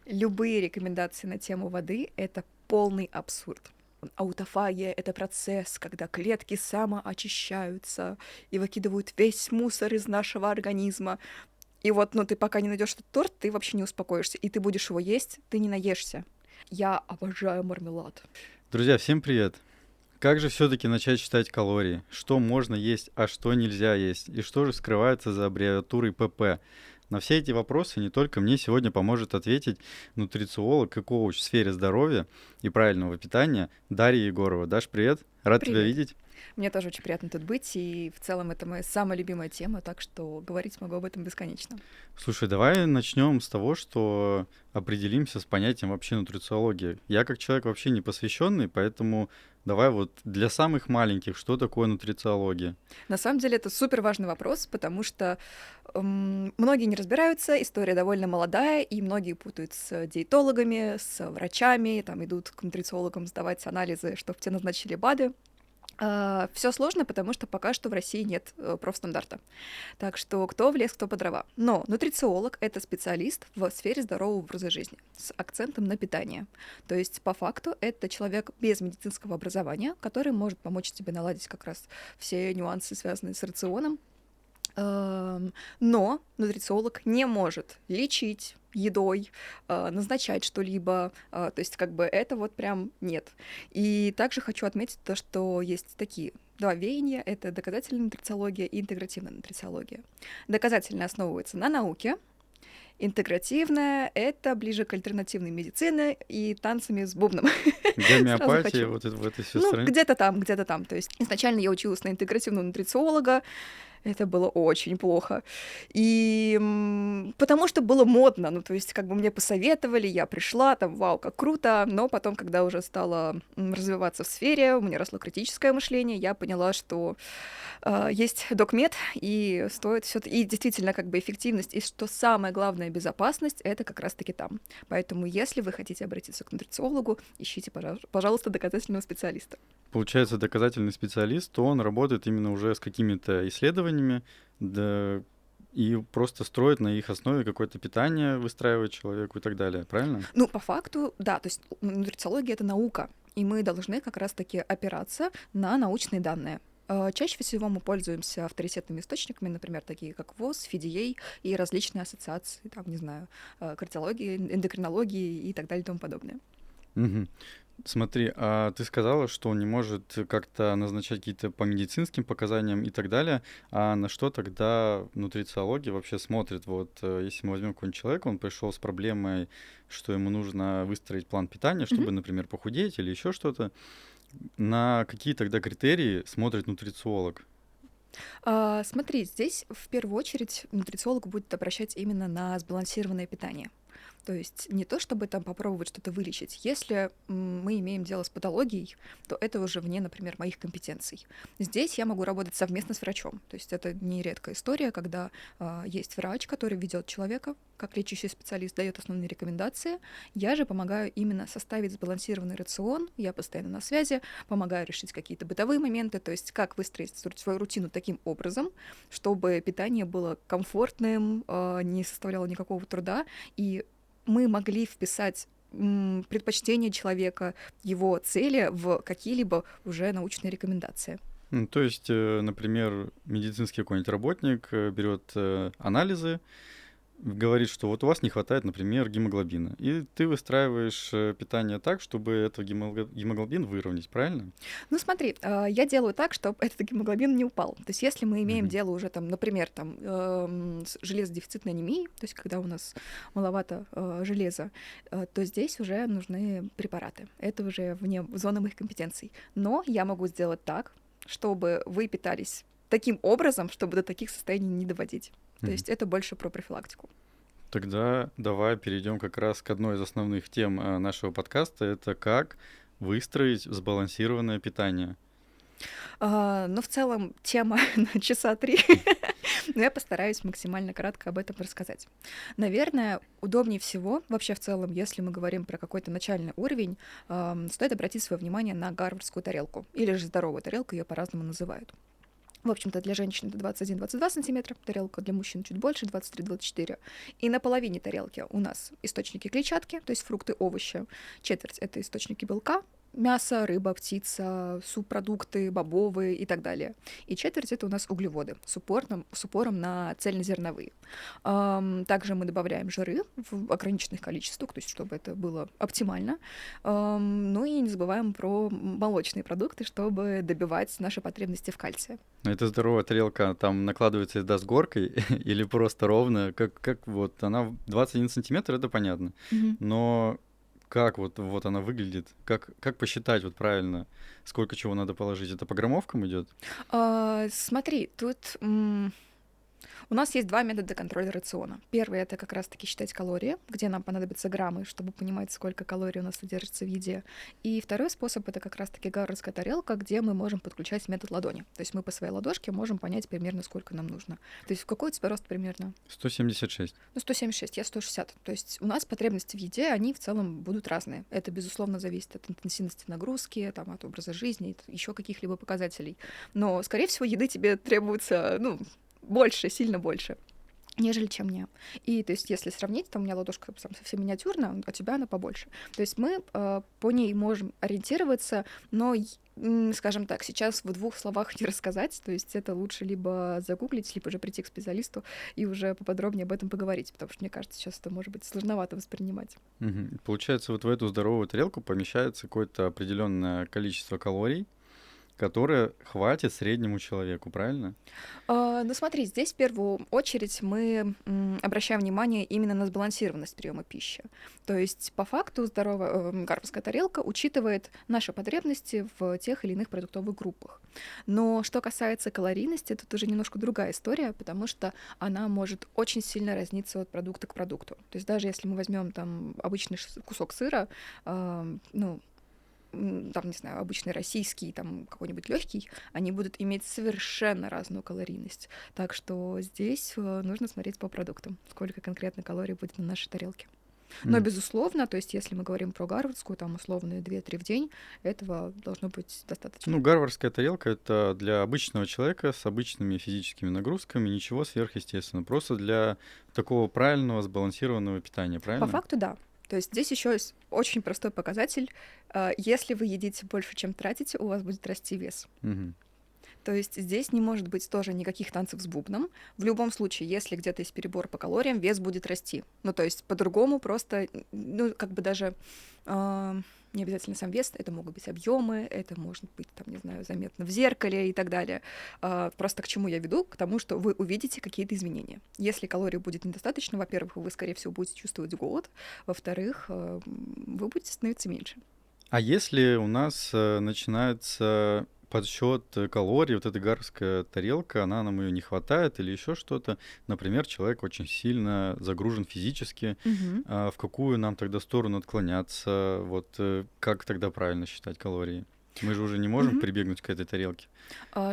Любые рекомендации на тему воды — это полный абсурд. Аутофагия — это процесс, когда клетки самоочищаются и выкидывают весь мусор из нашего организма. И вот, ты пока не найдешь этот торт, ты вообще не успокоишься, и ты будешь его есть, ты не наешься. Я обожаю мармелад. Друзья, всем привет! Как же все-таки начать считать калории? Что можно есть, а что нельзя есть? И что же скрывается за аббревиатурой ПП? На все эти вопросы не только мне сегодня поможет ответить нутрициолог и коуч в сфере здоровья и правильного питания Дарья Егорова. Даш, привет! Рад тебя Привет. видеть. Мне тоже очень приятно тут быть, и в целом это моя самая любимая тема, так что говорить могу об этом бесконечно. Слушай, давай начнем с того, что определимся с понятием вообще нутрициологии. Я как человек вообще не посвященный, поэтому давай вот для самых маленьких, что такое нутрициология? На самом деле это супер важный вопрос, потому что многие не разбираются, история довольно молодая, и многие путают с диетологами, с врачами, там идут к нутрициологам сдавать анализы, чтобы те назначили БАДы. Все сложно, потому что пока что в России нет профстандарта. Так что кто в лес, кто по дрова. Но нутрициолог — это специалист в сфере здорового образа жизни с акцентом на питание. То есть, по факту, это человек без медицинского образования, который может помочь тебе наладить как раз все нюансы, связанные с рационом. Но нутрициолог не может лечить едой, назначать что-либо, то есть как бы это вот прям нет. И также хочу отметить то, что есть такие два веяния — это доказательная нутрициология и интегративная нутрициология. Доказательная основывается на науке, интегративная — это ближе к альтернативной медицине и танцами с бубном. Сразу Гомеопатия, хочу. вот это в этой все Ну, стране. где-то там, где-то там. То есть изначально я училась на интегративного нутрициолога, это было очень плохо. И потому что было модно, то есть как бы мне посоветовали, я пришла, там, вау, как круто, но потом, когда уже стала развиваться в сфере, у меня росло критическое мышление, я поняла, что есть докмед, и стоит все, и действительно как бы эффективность, и что самое главное, безопасность, это как раз-таки там. Поэтому если вы хотите обратиться к нутрициологу, ищите, пожалуйста, доказательного специалиста. Получается, доказательный специалист, то он работает именно уже с какими-то исследованиями, да, и просто строит на их основе какое-то питание, выстраивает человеку и так далее, правильно? Ну, по факту, да, то есть нутрициология — это наука, и мы должны как раз-таки опираться на научные данные. Чаще всего мы пользуемся авторитетными источниками, например, такие как ВОЗ, ФИДИЕЙ и различные ассоциации, там, не знаю, кардиологии, эндокринологии и так далее и тому подобное. Мгм. Смотри, а ты сказала, что он не может как-то назначать какие-то по медицинским показаниям и так далее. А на что тогда нутрициология вообще смотрит? Вот если мы возьмем какого-нибудь человека, он пришел с проблемой, что ему нужно выстроить план питания, Мгм. чтобы, например, похудеть или еще что-то. На какие тогда критерии смотрит нутрициолог? Смотри, здесь в первую очередь нутрициолог будет обращать именно на сбалансированное питание. То есть не то, чтобы там попробовать что-то вылечить. Если мы имеем дело с патологией, то это уже вне, например, моих компетенций. Здесь я могу работать совместно с врачом. То есть это не редкая история, когда есть врач, который ведет человека, как лечащий специалист, дает основные рекомендации. Я же помогаю именно составить сбалансированный рацион, я постоянно на связи, помогаю решить какие-то бытовые моменты, то есть как выстроить свою рутину таким образом, чтобы питание было комфортным, не составляло никакого труда, и мы могли вписать предпочтения человека, его цели в какие-либо уже научные рекомендации. То есть, например, медицинский какой-нибудь работник берет анализы, говорит, что вот у вас не хватает, например, гемоглобина. И ты выстраиваешь питание так, чтобы этот гемоглобин выровнять, правильно? Ну, смотри, я делаю так, чтобы этот гемоглобин не упал. То есть если мы имеем Мгм. дело уже, там, например, там, с железодефицитной анемией, то есть когда у нас маловато железа, то здесь уже нужны препараты. Это уже вне зоны моих компетенций. Но я могу сделать так, чтобы вы питались таким образом, чтобы до таких состояний не доводить. То Мгм. есть это больше про профилактику. Тогда давай перейдем как раз к одной из основных тем нашего подкаста. Это как выстроить сбалансированное питание. Но в целом тема на часа 3, но я постараюсь максимально кратко об этом рассказать. Наверное, удобнее всего, вообще в целом, если мы говорим про какой-то начальный уровень, стоит обратить свое внимание на гарвардскую тарелку, или же здоровую тарелку, ее по-разному называют. В общем-то, для женщин это 21-22 сантиметра, тарелка для мужчин чуть больше, 23-24. И на половине тарелки у нас источники клетчатки, то есть фрукты, овощи. Четверть — это источники белка, мясо, рыба, птица, субпродукты, бобовые и так далее. И четверть — это у нас углеводы с упором на цельнозерновые. Также мы добавляем жиры в ограниченных количествах, то есть чтобы это было оптимально. Ну и не забываем про молочные продукты, чтобы добивать наши потребности в кальции. Это здоровая тарелка, там накладывается еда с горкой или просто ровно, как вот она 21 сантиметр, это понятно. Мгм. Но как вот она выглядит? Как посчитать вот правильно, сколько чего надо положить? Это по граммовкам идет? Смотри, тут у нас есть два метода контроля рациона. Первый — это как раз-таки считать калории, где нам понадобятся граммы, чтобы понимать, сколько калорий у нас содержится в еде. И второй способ — это как раз-таки гарвардская тарелка, где мы можем подключать метод ладони. То есть мы по своей ладошке можем понять примерно, сколько нам нужно. То есть какой у тебя рост примерно? 176. Ну, 176, я 160. То есть у нас потребности в еде, они в целом будут разные. Это, безусловно, зависит от интенсивности нагрузки, там, от образа жизни, еще каких-либо показателей. Но, скорее всего, еды тебе требуется, ну, больше, сильно больше, нежели чем мне. И, то есть, если сравнить, то у меня ладошка там совсем миниатюрная, а у тебя она побольше. То есть мы по ней можем ориентироваться, но, скажем так, сейчас в двух словах не рассказать. То есть это лучше либо загуглить, либо же прийти к специалисту и уже поподробнее об этом поговорить, потому что, мне кажется, сейчас это может быть сложновато воспринимать. Мгм. Получается, вот в эту здоровую тарелку помещается какое-то определенное количество калорий, которое хватит среднему человеку, правильно? Ну смотри, здесь в первую очередь мы обращаем внимание именно на сбалансированность приема пищи. То есть по факту здоровая гарвардская тарелка учитывает наши потребности в тех или иных продуктовых группах. Но что касается калорийности, тут уже немножко другая история, потому что она может очень сильно разниться от продукта к продукту. То есть даже если мы возьмем там обычный кусок сыра, ну, там, не знаю, обычный российский, там, какой-нибудь легкий, они будут иметь совершенно разную калорийность. Так что здесь нужно смотреть по продуктам, сколько конкретно калорий будет на нашей тарелке. Но, М. безусловно, то есть если мы говорим про гарвардскую, там, условно, 2-3 в день, этого должно быть достаточно. Ну, гарвардская тарелка — это для обычного человека с обычными физическими нагрузками, ничего сверхъестественного, просто для такого правильного, сбалансированного питания, По правильно? факту, да. То есть здесь еще есть очень простой показатель. Если вы едите больше, чем тратите, у вас будет расти вес. Мгм. То есть здесь не может быть тоже никаких танцев с бубном. В любом случае, если где-то есть перебор по калориям, вес будет расти. Ну, то есть по-другому просто, ну, как бы даже не обязательно сам вес, это могут быть объемы, это может быть, там, не знаю, заметно в зеркале и так далее. Просто к чему я веду? К тому, что вы увидите какие-то изменения. Если калорий будет недостаточно, во-первых, вы, скорее всего, будете чувствовать голод, во-вторых, вы будете становиться меньше. А если у нас начинается подсчет калорий, вот эта гарская тарелка, она нам ее не хватает или еще что-то, например, человек очень сильно загружен физически, Мгм. в какую нам тогда сторону отклоняться, вот как тогда правильно считать калории? Мы же уже не можем Мгм. прибегнуть к этой тарелке.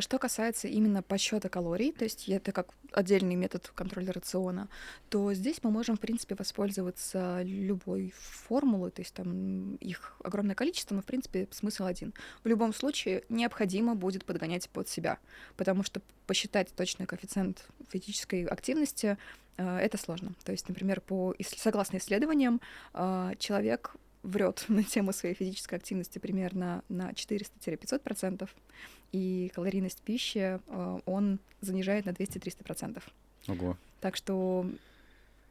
Что касается именно подсчета калорий, то есть это как отдельный метод контроля рациона, то здесь мы можем, в принципе, воспользоваться любой формулой, то есть там их огромное количество, но, в принципе, смысл один. В любом случае необходимо будет подгонять под себя, потому что посчитать точный коэффициент физической активности это сложно. То есть, например, согласно исследованиям, человек врет на тему своей физической активности примерно на 400-500%, и калорийность пищи он занижает на 200-300%. Ого. Так что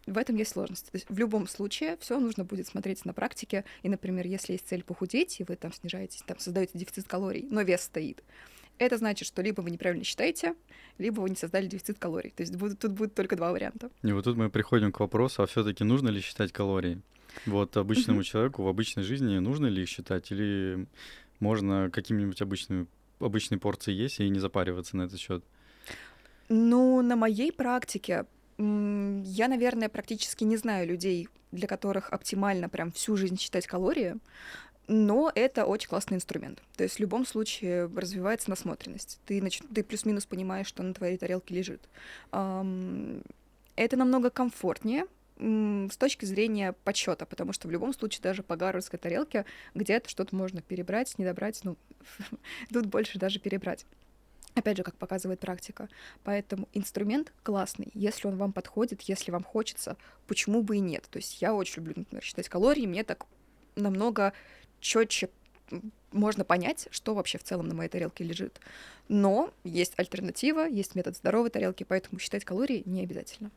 в этом есть сложность. То есть в любом случае все нужно будет смотреть на практике. И, например, если есть цель похудеть, и вы там снижаетесь, там создаете дефицит калорий, но вес стоит, это значит, что либо вы неправильно считаете, либо вы не создали дефицит калорий. То есть тут будет только два варианта. И вот тут мы приходим к вопросу, а все-таки нужно ли считать калории? Вот Мгм. обычному человеку в обычной жизни нужно ли их считать, или можно какими-нибудь обычные порции есть и не запариваться на этот счет? Ну, на моей практике я, наверное, практически не знаю людей, для которых оптимально прям всю жизнь считать калории, но это очень классный инструмент. То есть в любом случае развивается насмотренность. Ты плюс-минус понимаешь, что на твоей тарелке лежит. Ам, Это намного комфортнее с точки зрения подсчета, потому что в любом случае даже по гарвардской тарелке где-то что-то можно перебрать, не добрать, ну, тут больше даже перебрать. Опять же, как показывает практика. Поэтому инструмент классный. Если он вам подходит, если вам хочется, почему бы и нет? То есть я очень люблю, например, считать калории. Мне так намного четче можно понять, что вообще в целом на моей тарелке лежит. Но есть альтернатива, есть метод здоровой тарелки, поэтому считать калории не обязательно.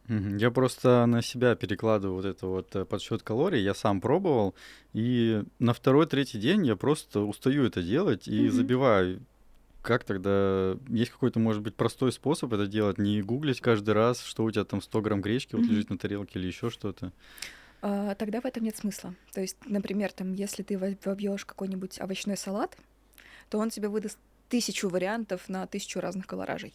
Я просто на себя перекладываю вот это вот подсчет калорий. Я сам пробовал, и на второй-третий день я просто устаю это делать и Мгм. забиваю. Как тогда? Есть какой-то, может быть, простой способ это делать? Не гуглить каждый раз, что у тебя там 100 грамм гречки вот Мгм. лежит на тарелке или еще что-то? Тогда в этом нет смысла. То есть, например, там, если ты вобьешь какой-нибудь овощной салат, то он тебе выдаст 1000 вариантов на 1000 разных колоражей.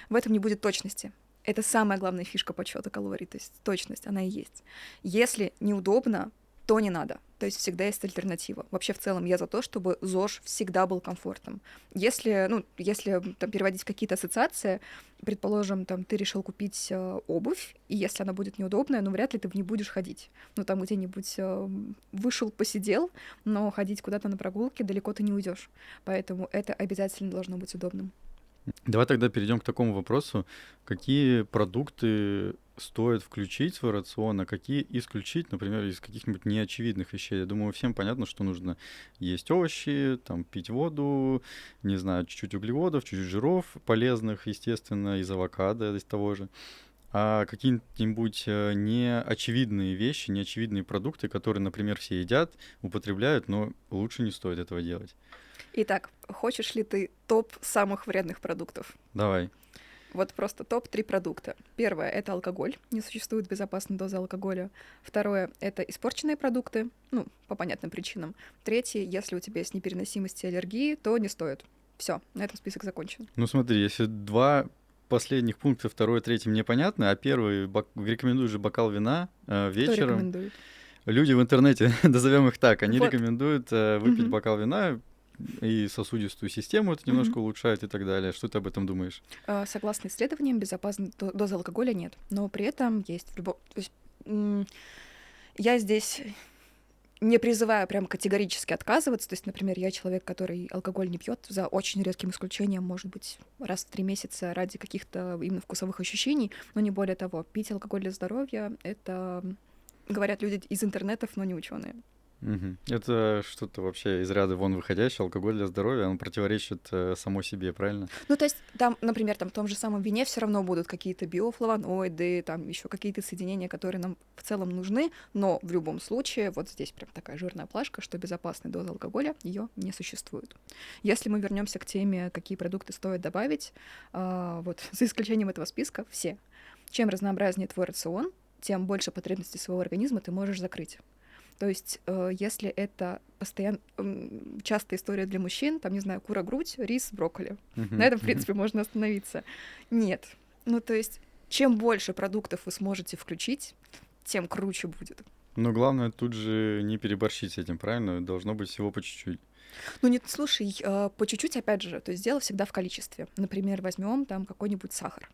В этом не будет точности. Это самая главная фишка подсчета калорий, то есть точность, она и есть. Если неудобно, то не надо. То есть всегда есть альтернатива. Вообще, в целом, я за то, чтобы ЗОЖ всегда был комфортным. Если там, переводить какие-то ассоциации, предположим, там, ты решил купить обувь, и если она будет неудобная, ну, вряд ли ты в ней будешь ходить. Ну, там где-нибудь вышел, посидел, но ходить куда-то на прогулке далеко ты не уйдешь. Поэтому это обязательно должно быть удобным. Давай тогда перейдем к такому вопросу. Какие продукты стоит включить в свой рацион, а какие исключить, например, из каких-нибудь неочевидных вещей? Я думаю, всем понятно, что нужно есть овощи, там, пить воду, не знаю, чуть-чуть углеводов, чуть-чуть жиров полезных, естественно, из авокадо, из того же. А какие-нибудь неочевидные вещи, неочевидные продукты, которые, например, все едят, употребляют, но лучше не стоит этого делать. Итак, хочешь ли ты топ самых вредных продуктов? Давай. Вот просто топ-3 продукта. Первое — это алкоголь. Не существует безопасной дозы алкоголя. Второе — это испорченные продукты, ну, по понятным причинам. Третье — если у тебя есть непереносимость и аллергии, то не стоит. Все, на этом список закончен. Ну смотри, если два последних пункта, второй, третий мне понятны, а первый рекомендую же бокал вина Кто вечером. рекомендует? Люди в интернете, назовем их так, они Вот. рекомендуют выпить Мгм. бокал вина, и сосудистую систему это Мгм. немножко улучшает и так далее. Что ты об этом думаешь? Согласно исследованиям, безопасной дозы алкоголя нет. Но при этом есть в любом... То есть, я здесь не призываю прям категорически отказываться. То есть, например, я человек, который алкоголь не пьет, за очень редким исключением, может быть, раз в 3 месяца ради каких-то именно вкусовых ощущений, но не более того. Пить алкоголь для здоровья — это, говорят люди из интернетов, но не ученые. Мгм. Это что-то вообще из ряда вон выходящее. Алкоголь для здоровья, он противоречит само себе, правильно? Ну, то есть, там, например, там, в том же самом вине все равно будут какие-то биофлавоноиды, там еще какие-то соединения, которые нам в целом нужны, но в любом случае, вот здесь прям такая жирная плашка, что безопасной дозы алкоголя ее не существует. Если мы вернемся к теме, какие продукты стоит добавить, вот за исключением этого списка, все. Чем разнообразнее твой рацион, тем больше потребностей своего организма ты можешь закрыть. То есть, если это постоянно частая история для мужчин, там, не знаю, кура-грудь, рис, брокколи. На Мгм, этом, в мгм. принципе, можно остановиться. Нет. Ну, то есть, чем больше продуктов вы сможете включить, тем круче будет. Но главное тут же не переборщить с этим, правильно? Должно быть всего по чуть-чуть. Ну, нет, слушай, по чуть-чуть, опять же, то есть дело всегда в количестве. Например, возьмем там какой-нибудь сахар.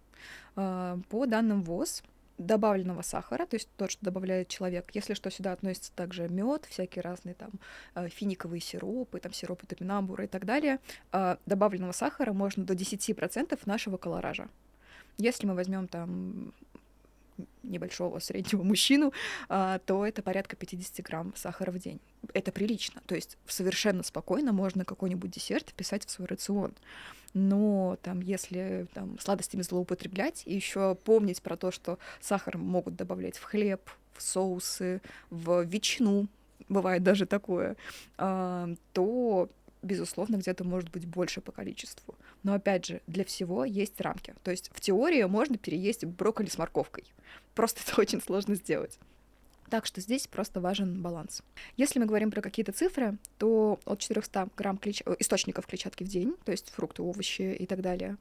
По данным ВОЗ, добавленного сахара, то есть тот, что добавляет человек, если что, сюда относится также мед, всякие разные там финиковые сиропы, там сиропы топинамбура и так далее, добавленного сахара можно до 10% нашего колоража. Если мы возьмем там небольшого среднего мужчину, то это порядка 50 грамм сахара в день. Это прилично. То есть совершенно спокойно можно какой-нибудь десерт вписать в свой рацион. Но там, если там, сладостями злоупотреблять, и еще помнить про то, что сахар могут добавлять в хлеб, в соусы, в ветчину, бывает даже такое, то безусловно, где-то может быть больше по количеству. Но опять же, для всего есть рамки. То есть в теории можно переесть брокколи с морковкой. Просто это очень сложно сделать. Так что здесь просто важен баланс. Если мы говорим про какие-то цифры, то от 400 грамм источников клетчатки в день, то есть фрукты, овощи и так далее,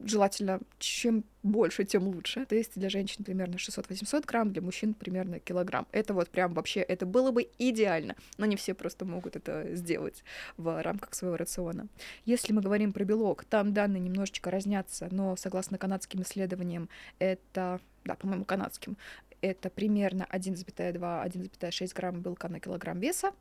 желательно чем больше, тем лучше. То есть для женщин примерно 600-800 грамм, для мужчин примерно килограмм. Это вот прям вообще, это было бы идеально, но не все просто могут это сделать в рамках своего рациона. Если мы говорим про белок, там данные немножечко разнятся, но согласно канадским исследованиям, это, да, по-моему, канадским, это примерно 1,2-1,6 грамм белка на килограмм веса.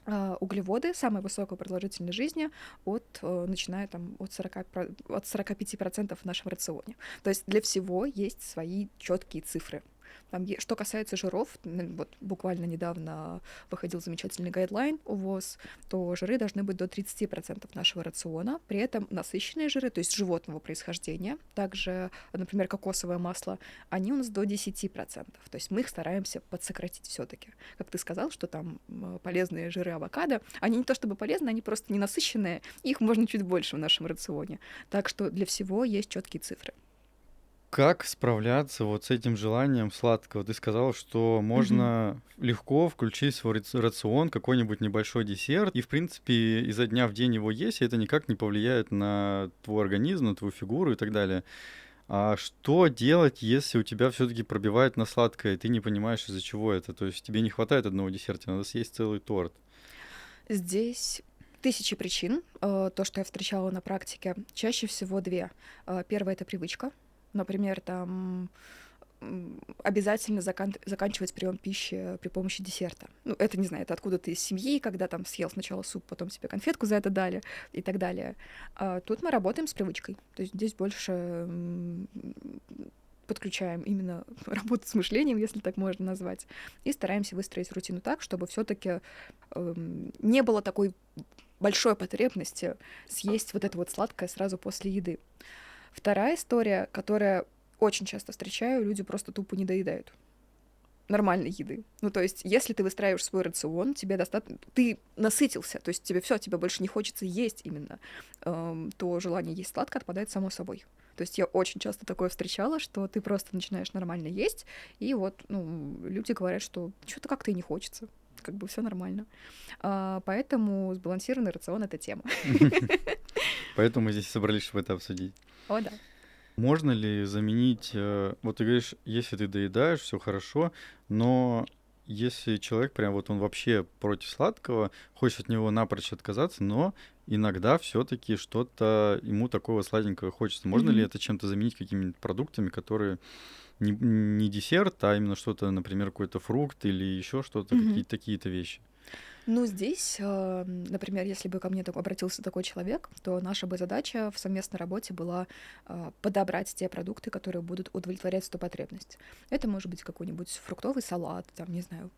Углеводы, самая высокая продолжительность жизни, начиная там от 45% в нашем рационе. То есть для всего есть свои четкие цифры. Что касается жиров, вот буквально недавно выходил замечательный гайдлайн у ВОЗ, то жиры должны быть до 30% нашего рациона, при этом насыщенные жиры, то есть животного происхождения, также, например, кокосовое масло, они у нас до 10%, то есть мы их стараемся подсократить все-таки. Как ты сказал, что там полезные жиры авокадо, они не то чтобы полезны, они просто ненасыщенные, их можно чуть больше в нашем рационе. Так что для всего есть четкие цифры. Как справляться вот с этим желанием сладкого? Ты сказал, что Мгм. можно легко включить в свой рацион какой-нибудь небольшой десерт, и, в принципе, изо дня в день его есть, и это никак не повлияет на твой организм, на твою фигуру и так далее. А что делать, если у тебя все-таки пробивает на сладкое, и ты не понимаешь, из-за чего это? То есть тебе не хватает одного десерта, надо съесть целый торт. Здесь тысячи причин. То, что я встречала на практике, чаще всего две. Первая — это привычка. Например, там обязательно заканчивать прием пищи при помощи десерта. Ну, это, не знаю, это откуда ты из семьи, когда там съел сначала суп, потом тебе конфетку за это дали и так далее. Тут мы работаем с привычкой. То есть здесь больше подключаем именно работу с мышлением, если так можно назвать, и стараемся выстроить рутину так, чтобы все-таки не было такой большой потребности съесть вот это вот сладкое сразу после еды. Вторая история, которая очень часто встречаю, люди просто тупо не доедают нормальной еды. Ну, то есть, если ты выстраиваешь свой рацион, тебе достаточно... Ты насытился, то есть тебе больше не хочется есть именно, то желание есть сладкое отпадает само собой. То есть я очень часто такое встречала, что ты просто начинаешь нормально есть, и вот, люди говорят, что что-то как-то и не хочется, как бы все нормально. Поэтому сбалансированный рацион — это тема. Поэтому мы здесь собрались, чтобы это обсудить. О, да. Можно ли заменить, вот ты говоришь, если ты доедаешь, все хорошо, но если человек прям вот он вообще против сладкого, хочет от него напрочь отказаться, но иногда все-таки что-то ему такого сладенького хочется. Можно ли Мгм. это чем-то заменить какими-нибудь продуктами, которые не десерт, а именно что-то, например, какой-то фрукт или еще что-то, Мгм. какие-то такие-то вещи? Ну, здесь, например, если бы ко мне обратился такой человек, то наша бы задача в совместной работе была подобрать те продукты, которые будут удовлетворять эту потребность. Это может быть какой-нибудь фруктовый салат, там, не знаю,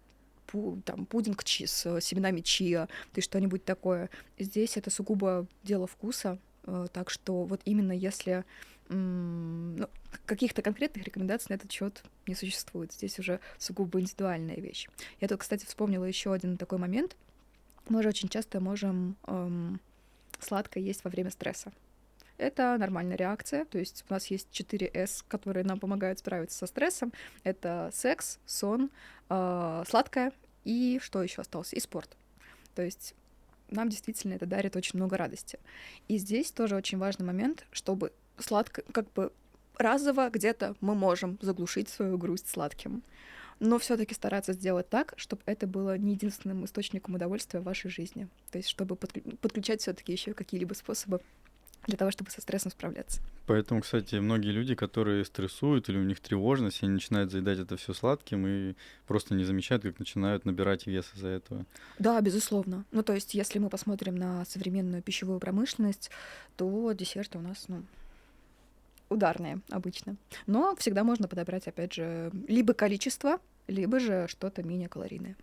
там, пудинг с семенами чиа, то есть что-нибудь такое. Здесь это сугубо дело вкуса, так что вот именно если ну, каких-то конкретных рекомендаций на этот счет не существует. Здесь уже сугубо индивидуальная вещь. Я тут, кстати, вспомнила еще один такой момент. Мы же очень часто можем сладкое есть во время стресса. Это нормальная реакция, то есть у нас есть 4 С, которые нам помогают справиться со стрессом. Это секс, сон, сладкое и что еще осталось? И спорт. То есть нам действительно это дарит очень много радости. И здесь тоже очень важный момент, чтобы сладко, как бы разово где-то мы можем заглушить свою грусть сладким, но все-таки стараться сделать так, чтобы это было не единственным источником удовольствия в вашей жизни. То есть, чтобы подключать все-таки еще какие-либо способы для того, чтобы со стрессом справляться. Поэтому, кстати, многие люди, которые стрессуют или у них тревожность, они начинают заедать это все сладким и просто не замечают, как начинают набирать вес из-за этого. Да, безусловно. Ну, то есть, если мы посмотрим на современную пищевую промышленность, то десерты у нас, ударные обычно. Но всегда можно подобрать, опять же, либо количество, либо же что-то менее калорийное.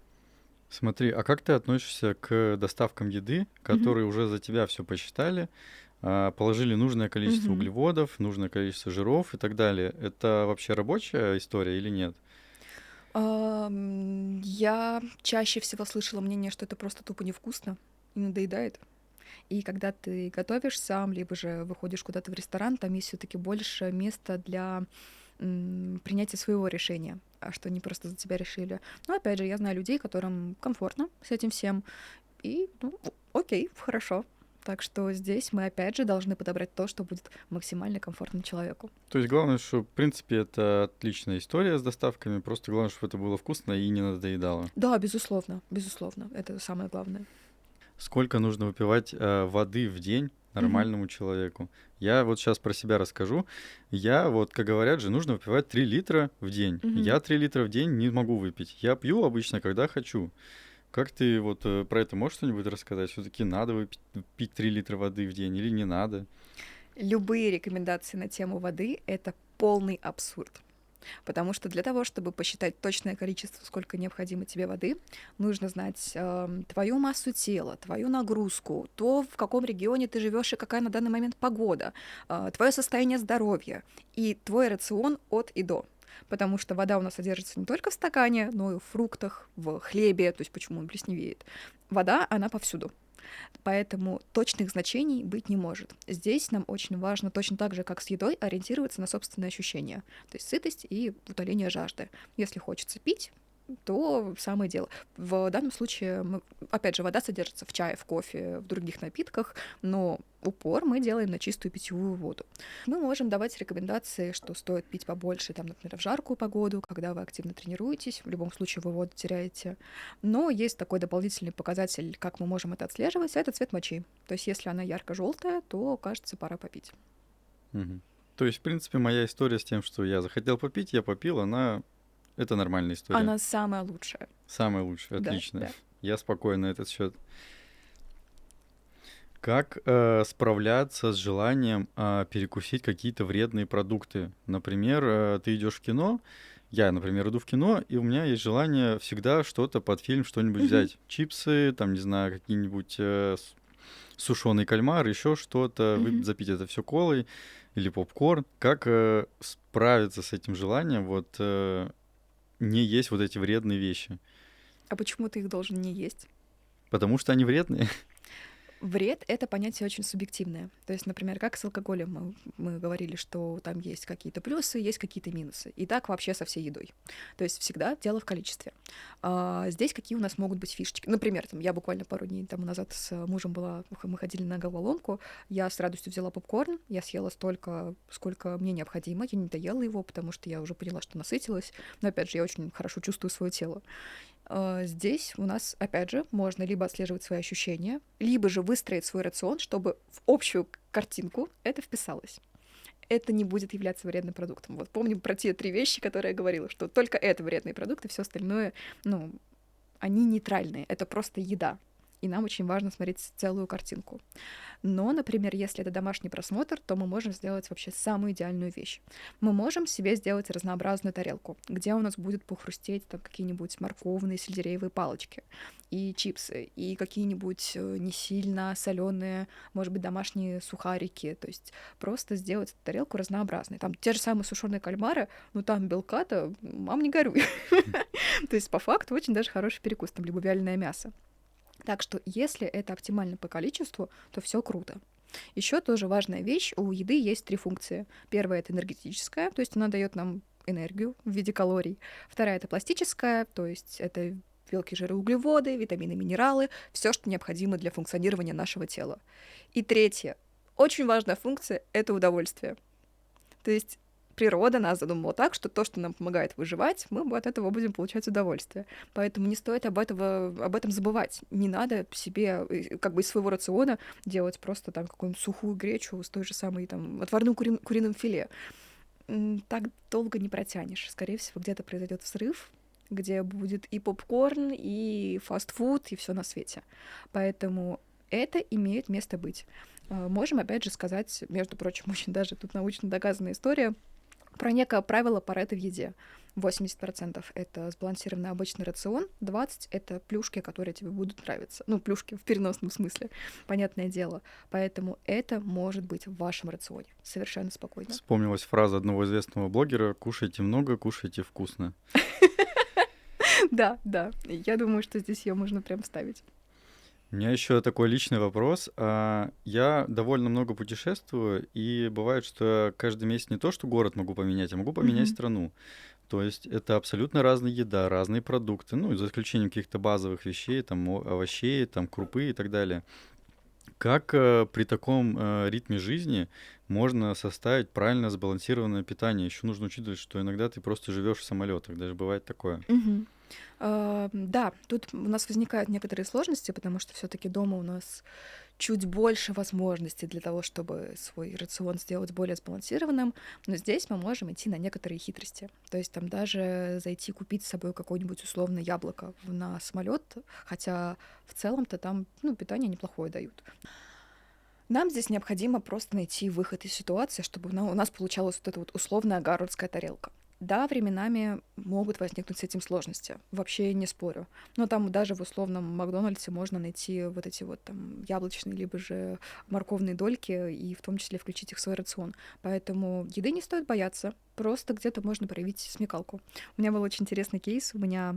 Смотри, а как ты относишься к доставкам еды, Мгм. которые уже за тебя все посчитали, положили нужное количество Мгм. углеводов, нужное количество жиров и так далее? Это вообще рабочая история или нет? Я чаще всего слышала мнение, что это просто тупо невкусно и надоедает. И когда ты готовишь сам, либо же выходишь куда-то в ресторан, там есть все-таки больше места для принятия своего решения, а что не просто за тебя решили. Но опять же, я знаю людей, которым комфортно с этим всем, и окей, хорошо. Так что здесь мы опять же должны подобрать то, что будет максимально комфортно человеку. То есть главное, что, в принципе, это отличная история с доставками, просто главное, чтобы это было вкусно и не надоедало. Да, безусловно, безусловно, это самое главное. Сколько нужно выпивать воды в день Мгм. нормальному человеку? Я вот сейчас про себя расскажу. Я вот, как говорят же, нужно выпивать 3 литра в день. Мгм. Я 3 литра в день не могу выпить. Я пью обычно, когда хочу. Как ты вот про это можешь что-нибудь рассказать? Все-таки надо пить 3 литра воды в день или не надо? Любые рекомендации на тему воды — это полный абсурд. Потому что для того, чтобы посчитать точное количество, сколько необходимо тебе воды, нужно знать твою массу тела, твою нагрузку, то, в каком регионе ты живешь и какая на данный момент погода, твое состояние здоровья и твой рацион от и до. Потому что вода у нас содержится не только в стакане, но и в фруктах, в хлебе, то есть почему он плесневеет. Вода, она повсюду. Поэтому точных значений быть не может. Здесь нам очень важно, точно так же, как с едой, ориентироваться на собственные ощущения. То есть сытость и утоление жажды. Если хочется пить, то самое дело. В данном случае, опять же, вода содержится в чае, в кофе, в других напитках, но упор мы делаем на чистую питьевую воду. Мы можем давать рекомендации, что стоит пить побольше, там, например, в жаркую погоду, когда вы активно тренируетесь, в любом случае вы воду теряете. Но есть такой дополнительный показатель, как мы можем это отслеживать, это цвет мочи. То есть если она ярко-желтая, то, кажется, пора попить. Мгм. То есть, в принципе, моя история с тем, что я захотел попить, я попил, это нормальная история. Она самая лучшая. Самая лучшая, Да, отлично. да. Я спокоен на этот счет. Как справляться с желанием перекусить какие-то вредные продукты? Например, ты идешь в кино, я, например, иду в кино, и у меня есть желание всегда что-то под фильм, что-нибудь Мгм. взять. Чипсы, там, не знаю, какие-нибудь сушеный кальмар, еще что-то, Мгм. запить это все колой или попкорн. Как справиться с этим желанием, вот не есть вот эти вредные вещи? А почему ты их должен не есть? Потому что они вредные. Вред — это понятие очень субъективное. То есть, например, как с алкоголем мы говорили, что там есть какие-то плюсы, есть какие-то минусы. И так вообще со всей едой. То есть всегда дело в количестве. Здесь какие у нас могут быть фишечки? Например, там, я буквально пару дней тому назад с мужем мы ходили на головоломку, я с радостью взяла попкорн, я съела столько, сколько мне необходимо, я не доела его, потому что я уже поняла, что насытилась. Но, опять же, я очень хорошо чувствую свое тело. Здесь у нас, опять же, можно либо отслеживать свои ощущения, либо же выстроить свой рацион, чтобы в общую картинку это вписалось. Это не будет являться вредным продуктом. Вот помним про те 3 вещи, которые я говорила, что только это вредные продукты, все остальное, ну, они нейтральные, это просто еда. И нам очень важно смотреть целую картинку. Но, например, если это домашний просмотр, то мы можем сделать вообще самую идеальную вещь. Мы можем себе сделать разнообразную тарелку, где у нас будет похрустеть там какие-нибудь морковные, сельдереевые палочки, и чипсы, и какие-нибудь не сильно соленые, может быть, домашние сухарики. То есть просто сделать эту тарелку разнообразной. Там те же самые сушеные кальмары, ну там белка-то, мам, не горюй. То есть по факту очень даже хороший перекус, там либо вяленое мясо. Так что, если это оптимально по количеству, то все круто. Еще тоже важная вещь: у еды есть 3 функции. Первая — это энергетическая, то есть она дает нам энергию в виде калорий. Вторая — это пластическая, то есть это белки, жиры, углеводы, витамины, минералы, все, что необходимо для функционирования нашего тела. И третья, очень важная функция — это удовольствие. То есть природа нас задумала так, что то, что нам помогает выживать, мы от этого будем получать удовольствие. Поэтому не стоит об этом забывать. Не надо себе как бы из своего рациона делать просто там какую-нибудь сухую гречу с той же самой там отварным куриным филе. Так долго не протянешь. Скорее всего, где-то произойдет взрыв, где будет и попкорн, и фастфуд, и все на свете. Поэтому это имеет место быть. Можем, опять же, сказать, между прочим, очень даже тут научно доказанная история про некое правило Парето в еде. 80% это сбалансированный обычный рацион, 20% это плюшки, которые тебе будут нравиться. Ну, плюшки в переносном смысле, понятное дело. Поэтому это может быть в вашем рационе. Совершенно спокойно. Вспомнилась фраза одного известного блогера: «Кушайте много, кушайте вкусно». Да, да. Я думаю, что здесь ее можно прям вставить. У меня еще такой личный вопрос. Я довольно много путешествую, и бывает, что я каждый месяц не то что город могу поменять, а могу поменять Мгм. страну. То есть это абсолютно разная еда, разные продукты, ну, за исключением каких-то базовых вещей, там, овощей, там, крупы и так далее. Как при таком ритме жизни можно составить правильно сбалансированное питание? Еще нужно учитывать, что иногда ты просто живешь в самолетах, даже бывает такое. Мгм. Да, тут у нас возникают некоторые сложности, потому что все таки дома у нас чуть больше возможностей для того, чтобы свой рацион сделать более сбалансированным, но здесь мы можем идти на некоторые хитрости. То есть там даже зайти купить с собой какое-нибудь условное яблоко на самолет, хотя в целом-то там, ну, питание неплохое дают. Нам здесь необходимо просто найти выход из ситуации, чтобы у нас получалась вот эта вот условная гарвардская тарелка. Да, временами могут возникнуть с этим сложности, вообще не спорю. Но там даже в условном Макдональдсе можно найти вот эти вот там яблочные либо же морковные дольки и в том числе включить их в свой рацион. Поэтому еды не стоит бояться, просто где-то можно проявить смекалку. У меня был очень интересный кейс, у меня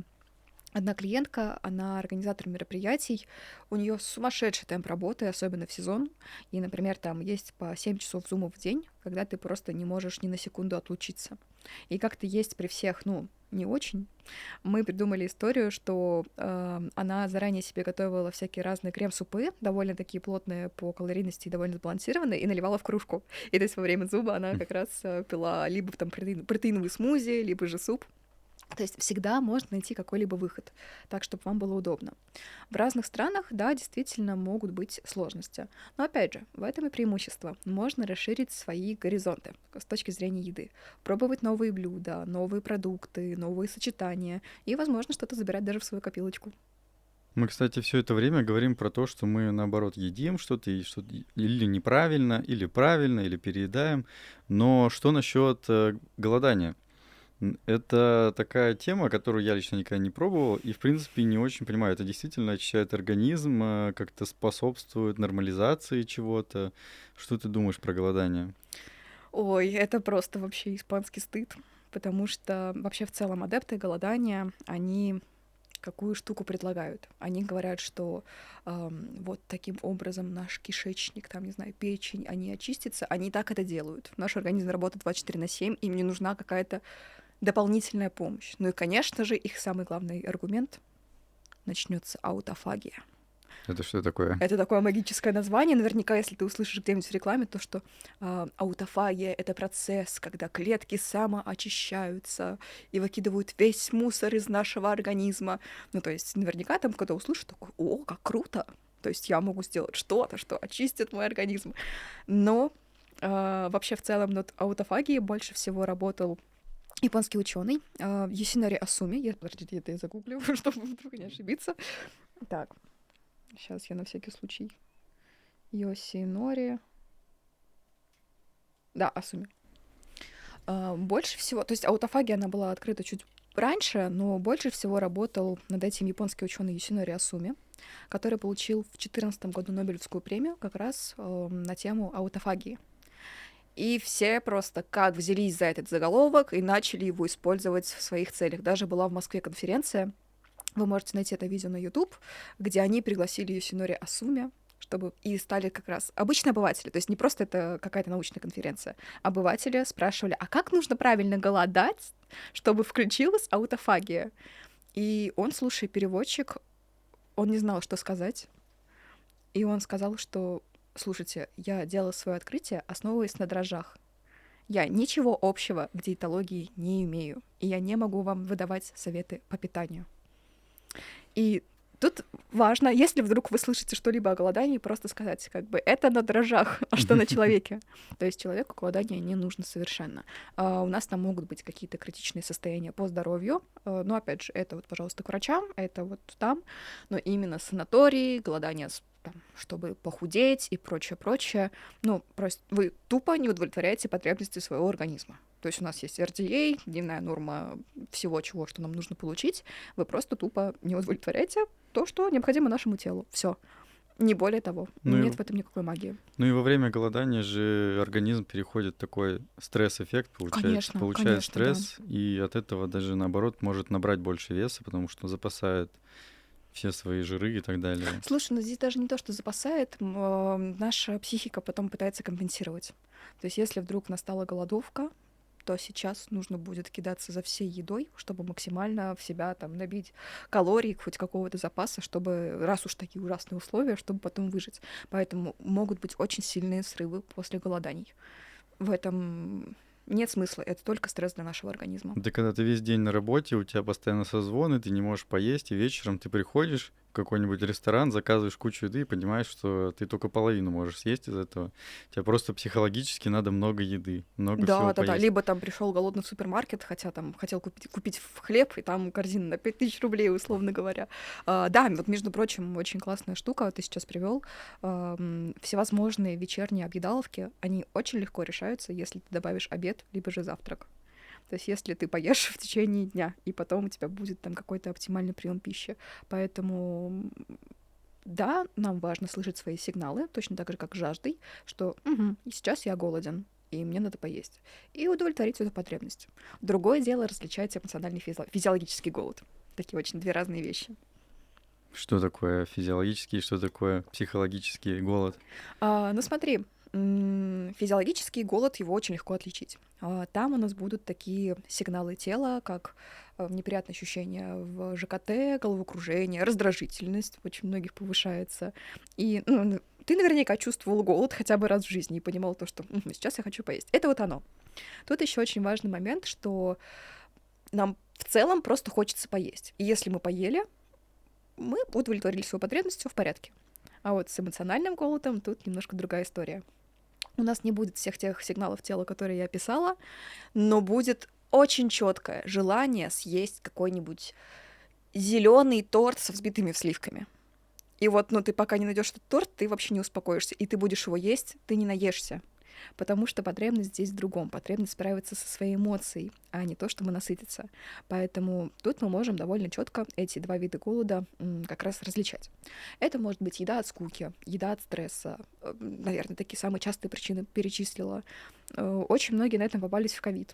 одна клиентка, она организатор мероприятий, у нее сумасшедший темп работы, особенно в сезон. И, например, там есть по 7 часов зумов в день, когда ты просто не можешь ни на секунду отлучиться. И как-то есть при всех, ну, не очень. Мы придумали историю, что она заранее себе готовила всякие разные крем-супы, довольно такие плотные по калорийности и довольно сбалансированные, и наливала в кружку. И то есть во время зуба она как раз пила либо там протеиновый смузи, либо же суп. То есть всегда можно найти какой-либо выход, так, чтобы вам было удобно. В разных странах, да, действительно могут быть сложности. Но опять же, в этом и преимущество. Можно расширить свои горизонты с точки зрения еды. Пробовать новые блюда, новые продукты, новые сочетания. И, возможно, что-то забирать даже в свою копилочку. Мы, кстати, все это время говорим про то, что мы, наоборот, едим что-то, и что или неправильно, или правильно, или переедаем. Но что насчет голодания? Это такая тема, которую я лично никогда не пробовал и, в принципе, не очень понимаю. Это действительно очищает организм, как-то способствует нормализации чего-то. Что ты думаешь про голодание? Ой, это просто вообще испанский стыд, потому что вообще в целом адепты голодания, они какую штуку предлагают. Они говорят, что вот таким образом наш кишечник, там, не знаю, печень, они очистятся, они так это делают. Наш организм работает 24/7, им не нужна какая-то дополнительная помощь. Ну и, конечно же, их самый главный аргумент — начнется аутофагия. Это что такое? Это такое магическое название. Наверняка, если ты услышишь где-нибудь в рекламе, то что аутофагия — это процесс, когда клетки самоочищаются и выкидывают весь мусор из нашего организма. Ну, то есть наверняка там, когда услышишь, такой: о, как круто! То есть я могу сделать что-то, что очистит мой организм. Но вообще в целом над аутофагией больше всего работал японский ученый Юсинори Асуми. Подождите, это я загуглю, чтобы вдруг не ошибиться. Так, сейчас я на всякий случай. Йосинори. Да, Асуми. Больше всего, то есть аутофагия, она была открыта чуть раньше, но больше всего работал над этим японский ученый Юсинори Асуми, который получил в 2014 году Нобелевскую премию как раз на тему аутофагии. И все просто как взялись за этот заголовок и начали его использовать в своих целях. Даже была в Москве конференция, вы можете найти это видео на YouTube, где они пригласили Юсинори Асуми, чтобы и стали как раз обычные обыватели, то есть не просто это какая-то научная конференция. Обыватели спрашивали, а как нужно правильно голодать, чтобы включилась аутофагия? И он, слушай, переводчик, он не знал, что сказать. И он сказал, что, слушайте, я делала свое открытие, основываясь на дрожжах. Я ничего общего к диетологии не имею, и я не могу вам выдавать советы по питанию. И тут важно, если вдруг вы слышите что-либо о голодании, просто сказать, как бы, это на дрожжах, а что на человеке. То есть человеку голодание не нужно совершенно. У нас там могут быть какие-то критичные состояния по здоровью, но, опять же, это вот, пожалуйста, к врачам, это вот там, но именно санатории, голодание там, чтобы похудеть и прочее, ну, просто вы тупо не удовлетворяете потребности своего организма. То есть у нас есть RDA, дневная норма всего, чего, что нам нужно получить. Вы просто тупо не удовлетворяете то, что необходимо нашему телу. Все. Не более того. Ну Нет и, в этом никакой магии. ну и во время голодания же организм переходит в такой стресс-эффект, получается. Конечно, Получает конечно, да. стресс, и от этого даже наоборот может набрать больше веса, потому что запасает все свои жиры и так далее. Слушай, ну здесь даже не то, что запасает, наша психика потом пытается компенсировать. То есть если вдруг настала голодовка, то сейчас нужно будет кидаться за всей едой, чтобы максимально в себя там набить калорий, хоть какого-то запаса, чтобы, раз уж такие ужасные условия, чтобы потом выжить. Поэтому могут быть очень сильные срывы после голоданий. В этом нет смысла, это только стресс для нашего организма. Это когда ты весь день на работе, у тебя постоянно созвоны, ты не можешь поесть, и вечером ты приходишь в какой-нибудь ресторан, заказываешь кучу еды и понимаешь, что ты только половину можешь съесть из этого. Тебе просто психологически надо много еды, много всего Да-да-да, поесть. либо там пришел голодный в супермаркет, хотя там хотел купить хлеб, и там корзина на 5000 рублей, условно говоря. Да, вот, между прочим, очень классная штука ты сейчас привел. Всевозможные вечерние объедаловки, они очень легко решаются, если ты добавишь обед, либо же завтрак. То есть если ты поешь в течение дня, и потом у тебя будет там какой-то оптимальный прием пищи. Поэтому да, нам важно слышать свои сигналы, точно так же, как с жаждой, что «Мгм, и сейчас я голоден, и мне надо поесть», и удовлетворить эту потребность. Другое дело различать эмоциональный физиологический голод. Такие очень две разные вещи. Что такое физиологический, что такое психологический голод? Ну смотри, физиологический голод, его очень легко отличить. Там у нас будут такие сигналы тела, как неприятные ощущения в ЖКТ, головокружение, раздражительность, очень многих повышается. И ты наверняка чувствовал голод хотя бы раз в жизни и понимал то, что сейчас я хочу поесть. Это вот оно. Тут еще очень важный момент, что нам в целом просто хочется поесть. И если мы поели, мы удовлетворили свою потребность, все в порядке. А вот с эмоциональным голодом тут немножко другая история. У нас не будет всех тех сигналов тела, которые я описала, но будет очень четкое желание съесть какой-нибудь зеленый торт со взбитыми сливками. И вот, ты пока не найдешь этот торт, ты вообще не успокоишься, и ты будешь его есть, ты не наешься. Потому что потребность здесь в другом. Потребность справиться со своей эмоцией, а не то, чтобы насытиться. Поэтому тут мы можем довольно четко эти два вида голода как раз различать. Это может быть еда от скуки, еда от стресса. Наверное, такие самые частые причины перечислила. Очень многие на этом попались в ковид.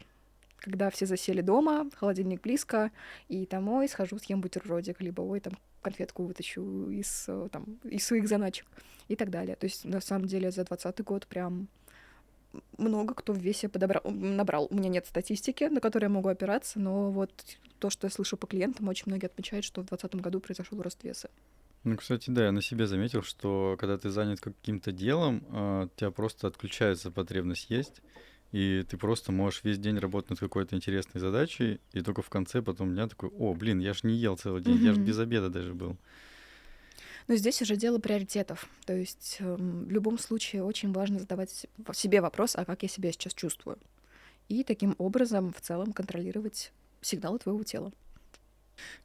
Когда все засели дома, холодильник близко, и там, ой, схожу, съем бутербродик, либо, ой, там, конфетку вытащу из своих заначек и так далее. То есть, на самом деле, за 2020 год прям много кто в весе набрал. У меня нет статистики, на которую я могу опираться, но вот то, что я слышу по клиентам, очень многие отмечают, что в 2020 году произошел рост веса. Ну, кстати, да, я на себе заметил, что когда ты занят каким-то делом, у тебя просто отключается потребность есть, и ты просто можешь весь день работать над какой-то интересной задачей, и только в конце потом дня такой: о, блин, я ж не ел целый день, я ж Мгм. без обеда даже был. Но здесь уже дело приоритетов. То есть в любом случае очень важно задавать себе вопрос, а как я себя сейчас чувствую. И таким образом в целом контролировать сигналы твоего тела.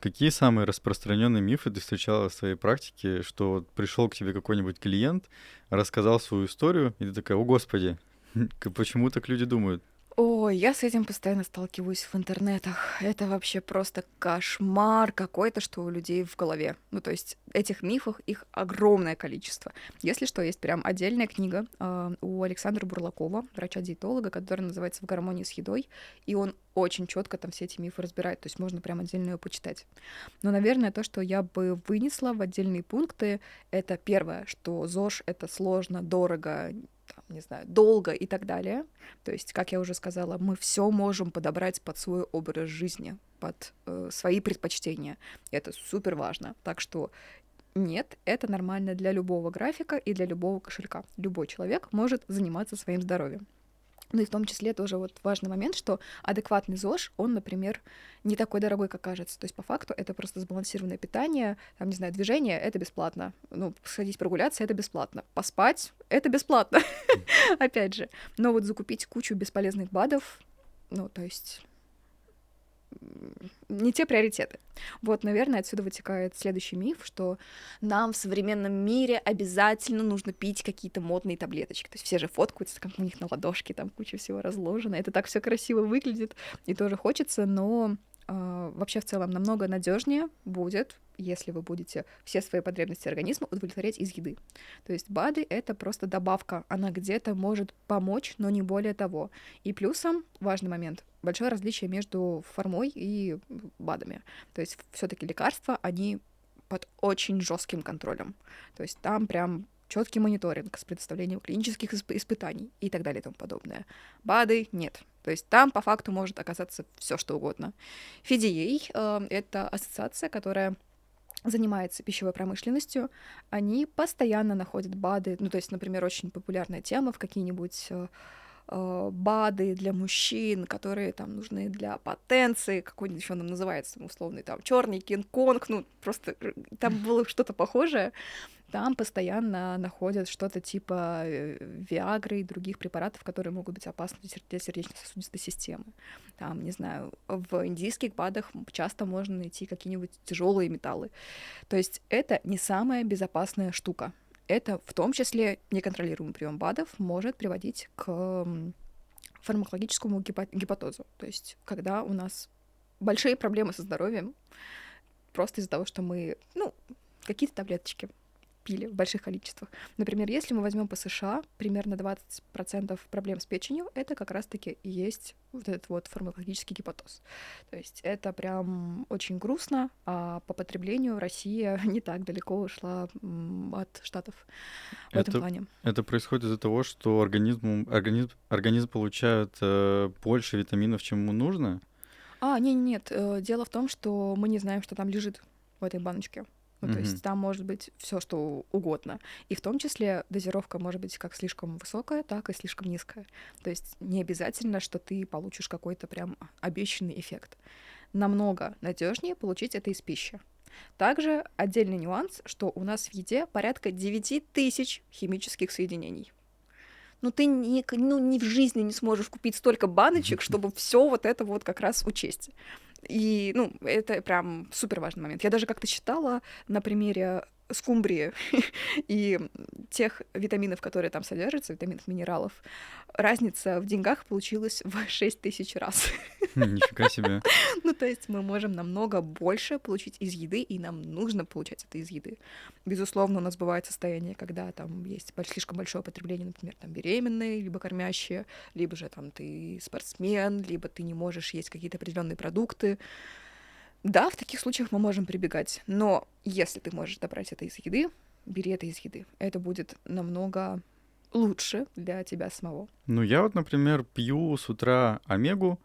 Какие самые распространенные мифы ты встречала в своей практике, что вот пришел к тебе какой-нибудь клиент, рассказал свою историю, и ты такая: о, господи, почему так люди думают? Ой, я с этим постоянно сталкиваюсь в интернетах. Это вообще просто кошмар какой-то, что у людей в голове. То есть этих мифов, их огромное количество. Если что, есть прям отдельная книга у Александра Бурлакова, врача-диетолога, которая называется «В гармонии с едой», и он очень четко там все эти мифы разбирает, то есть можно прям отдельно ее почитать. Но, наверное, то, что я бы вынесла в отдельные пункты, это первое, что ЗОЖ — это сложно, дорого, там, не знаю, долго и так далее. То есть, как я уже сказала, мы все можем подобрать под свой образ жизни, под свои предпочтения. Это супер важно. Так что нет, это нормально для любого графика и для любого кошелька. Любой человек может заниматься своим здоровьем. Ну и в том числе тоже вот важный момент, что адекватный ЗОЖ, он, например, не такой дорогой, как кажется. То есть по факту это просто сбалансированное питание, там, не знаю, движение — это бесплатно. Сходить прогуляться — это бесплатно. Поспать — это бесплатно, опять же. Но вот закупить кучу бесполезных БАДов, то есть не те приоритеты. Вот, наверное, отсюда вытекает следующий миф, что нам в современном мире обязательно нужно пить какие-то модные таблеточки. То есть все же фоткаются, как у них на ладошке там куча всего разложено. Это так все красиво выглядит, и тоже хочется, но вообще в целом намного надежнее будет, если вы будете все свои потребности организма удовлетворять из еды. То есть БАДы — это просто добавка, она где-то может помочь, но не более того. И плюсом, важный момент, большое различие между формой и БАДами. То есть все-таки лекарства, они под очень жестким контролем. То есть там прям четкий мониторинг с предоставлением клинических испытаний и так далее и тому подобное. БАДы нет. То есть там по факту может оказаться все что угодно. FDA это ассоциация, которая занимается пищевой промышленностью, они постоянно находят БАДы. То есть, например, очень популярная тема в какие-нибудь БАДы для мужчин, которые там нужны для потенции, какой-нибудь еще нам называется условный там черный Кинг-Конг, ну просто там было что-то похожее. Там постоянно находят что-то типа Виагры и других препаратов, которые могут быть опасны для сердечно-сосудистой системы. Там, не знаю, в индийских БАДах часто можно найти какие-нибудь тяжелые металлы. То есть это не самая безопасная штука. Это в том числе неконтролируемый прием БАДов может приводить к фармакологическому гепатозу. То есть когда у нас большие проблемы со здоровьем просто из-за того, что мы, какие-то таблеточки пили в больших количествах. Например, если мы возьмем по США, примерно 20% проблем с печенью — это как раз-таки и есть вот этот вот фармакологический гепатоз. То есть это прям очень грустно, а по потреблению Россия не так далеко ушла от Штатов в этом Это, плане. это происходит из-за того, что организм получает больше витаминов, чем ему нужно. Нет. Дело в том, что мы не знаем, что там лежит в этой баночке. То есть там может быть все что угодно. И в том числе дозировка может быть как слишком высокая, так и слишком низкая. То есть не обязательно, что ты получишь какой-то прям обещанный эффект. Намного надежнее получить это из пищи. Также отдельный нюанс, что у нас в еде порядка 9000 химических соединений. Ты ни в жизни не сможешь купить столько баночек, чтобы все вот это вот как раз учесть. И, это прям супер важный момент. Я даже как-то читала на примере скумбрии и тех витаминов, которые там содержатся, витаминов, минералов, разница в деньгах получилась в 6000 раз. Нифига себе. То есть мы можем намного больше получить из еды, и нам нужно получать это из еды. Безусловно, у нас бывает состояние, когда там есть слишком большое потребление, например, там беременные, либо кормящие, либо же там ты спортсмен, либо ты не можешь есть какие-то определенные продукты. Да, в таких случаях мы можем прибегать, но если ты можешь добрать это из еды, бери это из еды. Это будет намного лучше для тебя самого. Я вот, например, пью с утра Мгм.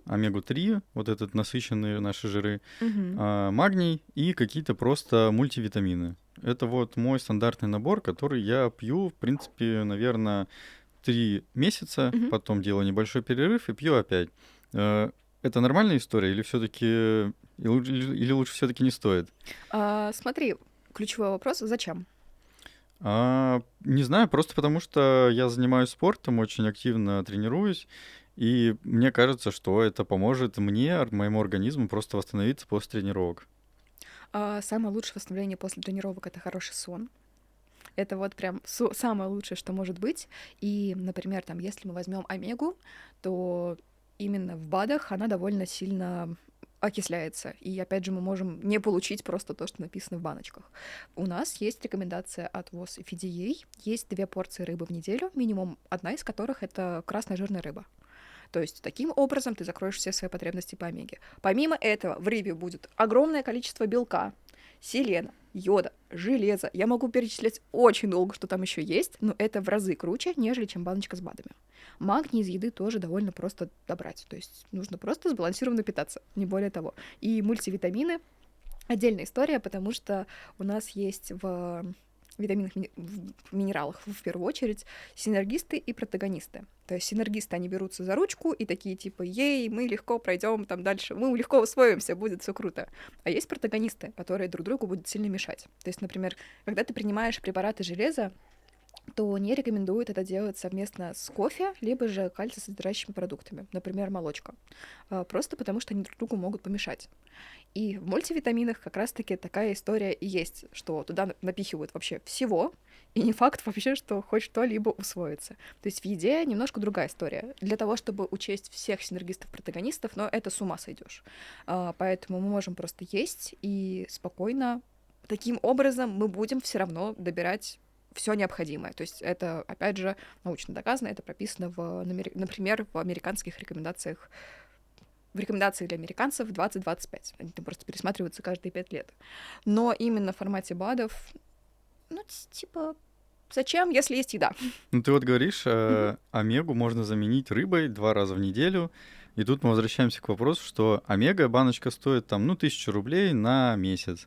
омегу-3, вот этот насыщенные наши жиры, Мгм. магний и какие-то просто мультивитамины. Это вот мой стандартный набор, который я пью, в принципе, наверное, 3 месяца, Мгм. потом делаю небольшой перерыв и пью опять. Это нормальная история или все-таки или лучше все-таки не стоит? Смотри, ключевой вопрос: зачем? Не знаю, просто потому что я занимаюсь спортом, очень активно тренируюсь, и мне кажется, что это поможет мне, моему организму просто восстановиться после тренировок. Самое лучшее восстановление после тренировок — это хороший сон. Это вот прям самое лучшее, что может быть. И, например, там, если мы возьмем омегу, то именно в БАДах она довольно сильно окисляется. И опять же, мы можем не получить просто то, что написано в баночках. У нас есть рекомендация от ВОЗ и FDA. Есть 2 порции рыбы в неделю, минимум одна из которых — это красная жирная рыба. То есть таким образом ты закроешь все свои потребности по омеге. Помимо этого, в рыбе будет огромное количество белка, селена, йода, железа. Я могу перечислять очень долго, что там еще есть, но это в разы круче, нежели чем баночка с БАДами. Магний из еды тоже довольно просто добрать. То есть нужно просто сбалансированно питаться, не более того. И мультивитамины — отдельная история, потому что у нас есть в витаминах, в минералах в первую очередь синергисты и протагонисты. То есть синергисты, они берутся за ручку и такие типа: ей, мы легко пройдем там дальше, мы легко усвоимся, будет все круто. А есть протагонисты, которые друг другу будут сильно мешать. То есть, например, когда ты принимаешь препараты железа, то не рекомендуют это делать совместно с кофе, либо же кальциесодержащими продуктами, например, молочка. Просто потому, что они друг другу могут помешать. И в мультивитаминах как раз-таки такая история и есть, что туда напихивают вообще всего, и не факт вообще, что хоть что-либо усвоится. То есть в еде немножко другая история. Для того, чтобы учесть всех синергистов-протагонистов, но это с ума сойдешь. Поэтому мы можем просто есть и спокойно. Таким образом мы будем все равно добирать все необходимое. То есть это, опять же, научно доказано, это прописано, например, в американских рекомендациях, в рекомендации для американцев 2025. Они там просто пересматриваются каждые 5 лет. Но именно в формате БАДов, типа, зачем, если есть еда? Ты вот говоришь, омегу можно заменить рыбой 2 раза в неделю, и тут мы возвращаемся к вопросу, что омега баночка стоит там, 1000 рублей на месяц.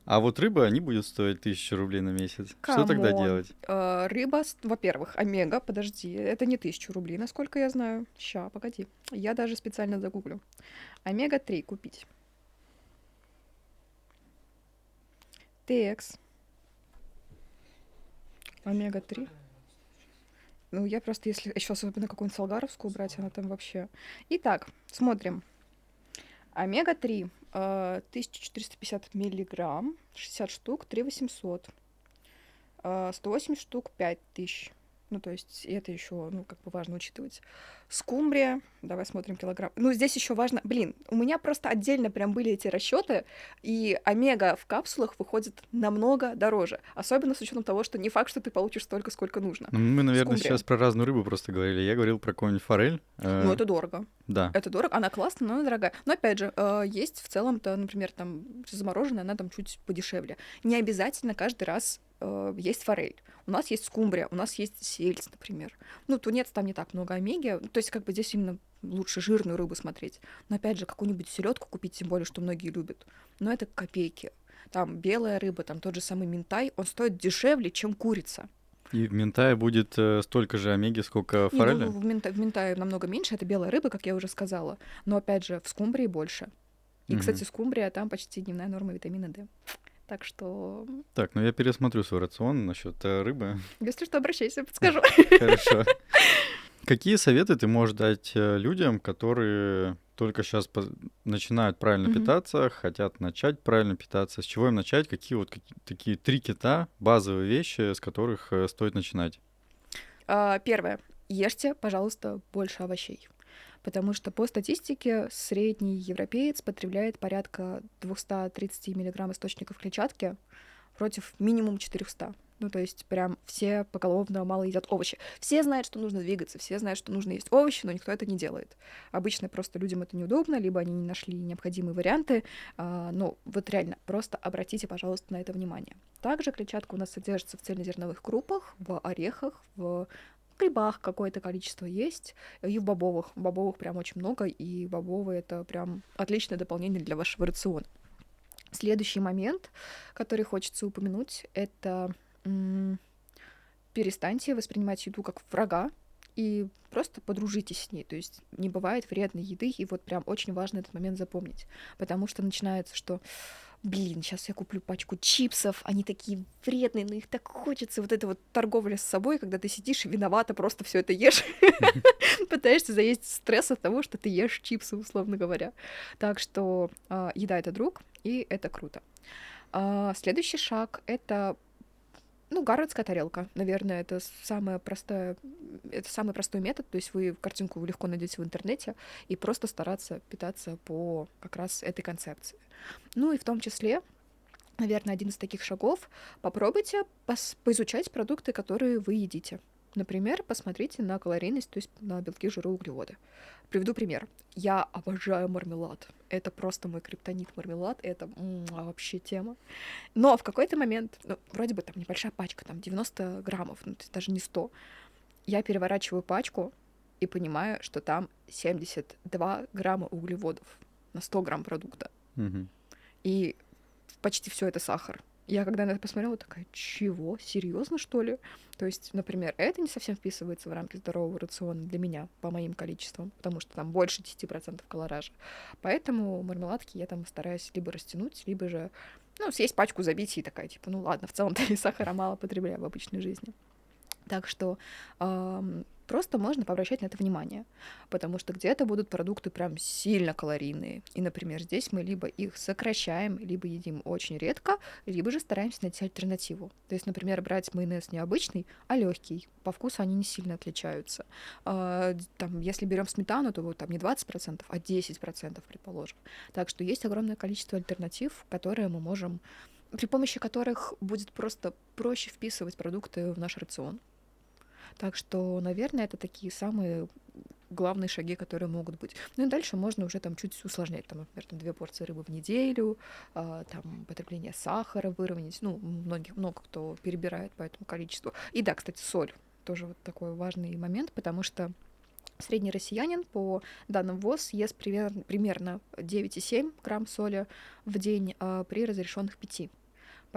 А вот рыба не будет стоить 1000 рублей на месяц. Что тогда Камон. делать? Рыба, во-первых, омега, подожди, это не 1000 рублей, насколько я знаю. Ща, погоди. Я даже специально загуглю. Омега-3 купить. TX. Омега-3. Ну, я просто, если еще особенно какую-нибудь солгаровскую брать, она там вообще... Итак, смотрим. Омега-3. 1450 миллиграмм, 60 штук, 3800. 180 штук, 5000. Ну, то есть это еще, ну, как бы важно учитывать. Скумбрия, давай смотрим килограмм. Ну, здесь еще важно, блин, у меня просто отдельно прям были эти расчеты, и омега в капсулах выходит намного дороже. Особенно с учетом того, что не факт, что ты получишь столько, сколько нужно. Ну, мы, наверное, Скумбрия. сейчас про разную рыбу просто говорили. Я говорил про какую-нибудь форель. Ну, это дорого. Да. Это дорого, она классная, но она дорогая. Но опять же, есть в целом-то, например, там замороженная, она там чуть подешевле. Не обязательно каждый раз есть форель. У нас есть скумбрия, у нас есть сельдь, например. Ну, тунец там не так много омеги. То есть, как бы здесь именно лучше жирную рыбу смотреть. Но опять же, какую-нибудь селедку купить, тем более, что многие любят. Но это копейки. Там белая рыба, там тот же самый минтай, он стоит дешевле, чем курица. И в минтае будет столько же омеги, сколько Не, ну форели? в минтае намного меньше, это белая рыба, как я уже сказала. Но опять же, в скумбрии больше. И, Мгм. кстати, скумбрия, там почти дневная норма витамина D. Так что, Так, ну я пересмотрю свой рацион насчет рыбы. если что, обращайся, подскажу. Хорошо. Какие советы ты можешь дать людям, которые только сейчас начинают правильно Мгм. питаться, хотят начать правильно питаться? С чего им начать? Какие вот такие 3 кита, базовые вещи, с которых стоит начинать? Первое. Ешьте, пожалуйста, больше овощей. Потому что по статистике средний европеец потребляет порядка 230 миллиграмм источников клетчатки против минимум 400. Ну, то есть прям все поголовно мало едят овощи. Все знают, что нужно двигаться, все знают, что нужно есть овощи, но никто это не делает. Обычно просто людям это неудобно, либо они не нашли необходимые варианты. Но вот реально, просто обратите, пожалуйста, на это внимание. Также клетчатка у нас содержится в цельнозерновых крупах, в орехах, в грибах какое-то количество есть, и в бобовых. В бобовых прям очень много, и бобовые — это прям отличное дополнение для вашего рациона. Следующий момент, который хочется упомянуть, это перестаньте воспринимать еду как врага и просто подружитесь с ней. То есть не бывает вредной еды, и вот прям очень важно этот момент запомнить. Потому что начинается, что, блин, сейчас я куплю пачку чипсов, они такие вредные, но их так хочется. Вот это вот торговля с собой, когда ты сидишь и виновата просто все это ешь, пытаешься заесть стресс от того, что ты ешь чипсы, условно говоря. Так что еда — это друг, и это круто. Следующий шаг — это, ну, гарвардская тарелка. Наверное, это самый простой метод. То есть вы картинку легко найдете в интернете и просто стараться питаться по как раз этой концепции. Ну и в том числе, наверное, один из таких шагов — попробуйте поизучать продукты, которые вы едите. Например, посмотрите на калорийность, то есть на белки, жиры, углеводы. Приведу пример. Я обожаю мармелад. Это просто мой криптонит, мармелад. Это вообще тема. Но в какой-то момент, ну, вроде бы там небольшая пачка, там 90 граммов, ну, то есть даже не 100. Я переворачиваю пачку и понимаю, что там 72 грамма углеводов на 100 грамм продукта. Мгм. И почти все это сахар. Я когда на это посмотрела, такая, чего? Серьезно, что ли? То есть, например, это не совсем вписывается в рамки здорового рациона для меня по моим количествам, потому что там больше 10% колоража. Поэтому мармеладки я там стараюсь либо растянуть, либо же, ну, съесть пачку, забить и такая, типа, ну ладно, в целом-то и сахара мало потребляю в обычной жизни. Так что просто можно пообращать на это внимание, потому что где-то будут продукты прям сильно калорийные. И, например, здесь мы либо их сокращаем, либо едим очень редко, либо же стараемся найти альтернативу. То есть, например, брать майонез не обычный, а легкий. По вкусу они не сильно отличаются. Там, если берем сметану, то вот там не 20%, а 10%, предположим. Так что есть огромное количество альтернатив, которые мы можем, при помощи которых будет просто проще вписывать продукты в наш рацион. Так что, наверное, это такие самые главные шаги, которые могут быть. Ну и дальше можно уже там чуть усложнять. Там, например, там 2 порции рыбы в неделю, там потребление сахара выровнять. Ну, много кто перебирает по этому количеству. И да, кстати, соль. Тоже вот такой важный момент, потому что средний россиянин по данным ВОЗ ест примерно 9,7 грамм соли в день при разрешенных 5.